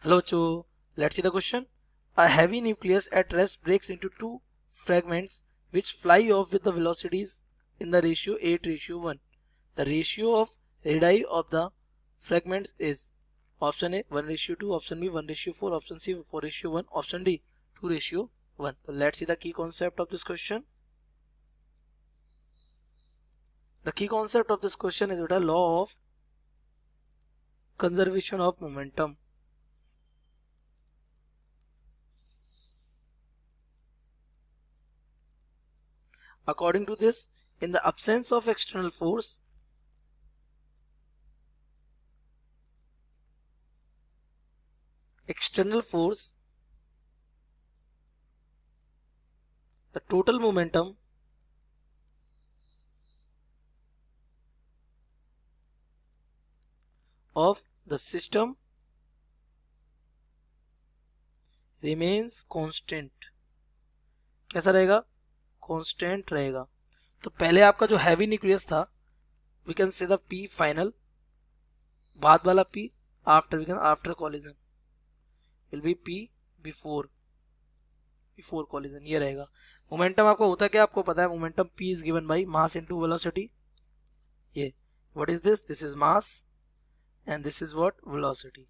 Hello, Cho. Let's see the question. A heavy nucleus at rest breaks into two fragments which fly off with the velocities in the ratio 8:1. The ratio of radii of the fragments is option A 1:2, option B 1:4, option C 4:1, option D 2:1. So let's see the key concept of this question. The key concept of this question is the law of conservation of momentum. According to this, in the absence of external force, the total momentum of the system remains constant. कैसा रहेगा? Constant रहेगा. तो पहले आपका जो heavy nucleus था, we can say the P final, बाद वाला P after collision will be P before collision. ये रहेगा. मोमेंटम आपका होता क्या, आपको पता है. Momentum P is given by mass into velocity. ये what is this? This is mass and this is what? Velocity.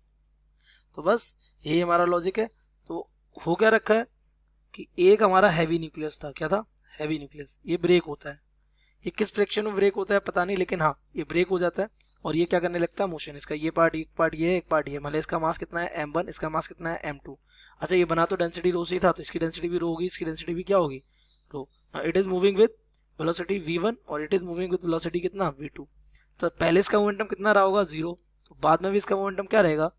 तो बस यही हमारा लॉजिक है. तो हो क्या रखा है कि एक हमारा हैवी न्यूक्लियस था. क्या था? Heavy nucleus. ये ब्रेक होता है. ये किस फ्रैक्शन में ब्रेक होता है पता नहीं, लेकिन हाँ ये ब्रेक हो जाता है और ये क्या करने लगता है? मोशन. इसका ये पार्ट, एक पार्ट ये, एक पार्ट ये. मतलब इसका मास कितना है? m1. इसका मास कितना है? m2. अच्छा, ये बना तो डेंसिटी रो से ही था, तो इसकी डेंसिटी भी रो होगी, इसकी डेंसिटी भी क्या होगी? Rho. It is moving with velocity v1 और it is moving with velocity कितना? v2. तो पहले इसका मोमेंटम कितना रहा होगा? 0. तो बाद में भी इसका मोमेंटम क्या रहेगा?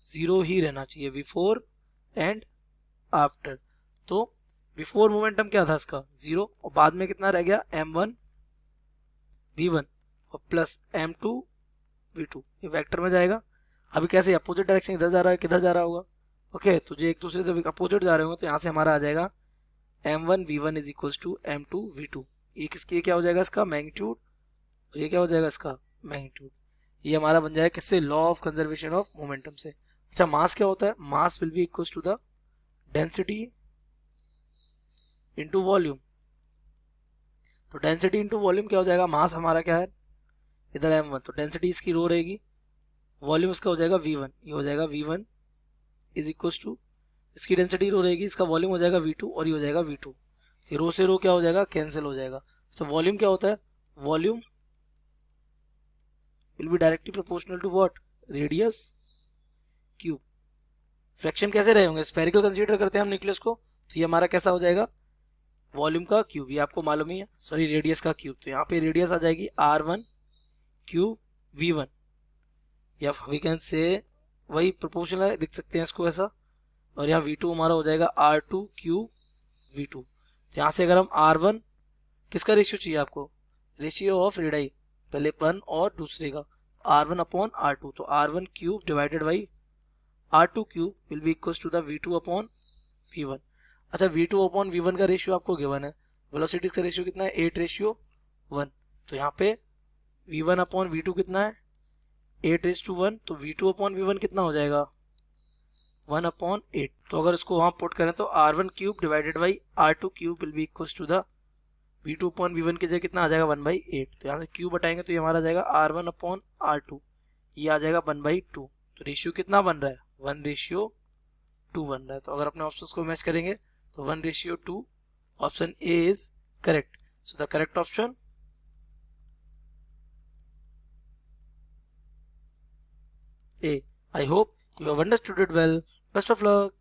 0 ही रहना चाहिए, बिफोर एंड आफ्टर. तो बिफोर मोमेंटम क्या था इसका? 0. और बाद में कितना रह गया? m1 v1 और प्लस m2 v2. ये वेक्टर में जाएगा. अभी कैसे? अपोजिट डायरेक्शन इधर जा रहा है, किधर जा रहा होगा? ओके, तो जो एक दूसरे से अपोजिट जा रहे हो तो यहाँ से हमारा आ जाएगा m1 v1 is equal to m2 v2. ये किसकी क्या हो जाएगा? इसका मैग्नीट्यूड. और ये क्या हो जाएगा? इसका मैग्नीट्यूड. ये हमारा बन जाएगा किससे? Law of conservation of momentum से. अच्छा, मास क्या होता है? Mass will be equal to the density into volume. तो डेंसिटी इंटू वॉल्यूम क्या हो जाएगा? मास हमारा क्या है? इधर m1, तो डेंसिटी इसकी रो रहेगी, वॉल्यूम इसका हो जाएगा v1. ये हो जाएगा v1 इज इक्वल टू, इसकी डेंसिटी रो रहेगी, इसका वॉल्यूम हो जाएगा v2 और ये हो जाएगा v2. तो रो से रो क्या हो जाएगा? कैंसिल हो जाएगा. तो वॉल्यूम क्या होता है? Volume will be directly proportional to what? Radius cube. Fraction कैसे रहे होंगे? स्फेरिकल कंसीडर करते हैं हम न्यूक्लियस को, तो ये हमारा कैसा हो जाएगा? वॉल्यूम का क्यूब. ये आपको मालूम ही है, सॉरी रेडियस का क्यूब. तो यहाँ पे रेडियस आ जाएगी r1 क्यूब v1, या वी कैन से वही प्रोपोर्शनल है, लिख सकते हैं इसको ऐसा. और यहाँ v2 हमारा हो जाएगा r2 क्यूब v2. तो यहाँ से अगर हम r1, किसका रेशियो चाहिए आपको? रेशियो ऑफ रेडाई, पहले 1 और दूसरे का, r1 अपॉन r2. तो r1 cube divided by r2 cube will be equal to the v2 upon v1. अच्छा, v2 अपॉन v1 का रेशियो आपको गिवन है. वेलोसिटीज का रेशियो कितना है? 8:1. तो यहाँ पे v1 अपॉन v2 कितना है? 8:1. तो v2 अपॉन v1 कितना हो जाएगा? 1/8. तो अगर इसको वहां पुट करें तो r1 cube divided by r2 cube will be equal to the v2 upon v1 की जगह कितना आ जाएगा? 1/8. तो यहाँ से क्यूब हटाएंगे तो ये हमारा जाएगा r1 अपॉन r2, ये आ जाएगा 1/2. तो रेशियो कितना बन रहा है? 1:2 बन रहा है. तो अगर अपने ऑप्शंस को मैच करेंगे तो 1:2. Option A is correct. So the correct option A. I hope you have understood it well. Best of luck.